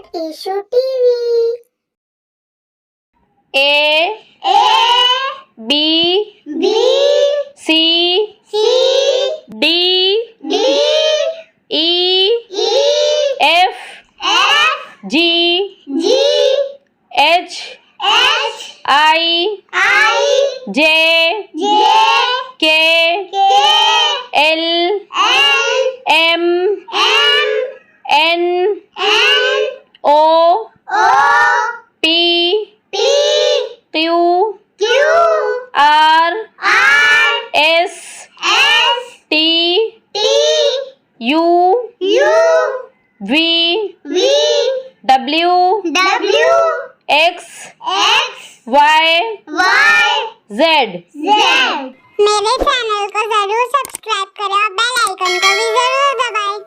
at Eshu TV. A B C D E F G H I J K L M N O P Q R S T U V W X Y Z। मेरे channel को जरूर subscribe करें और bell icon को भी जरूर दबाएं।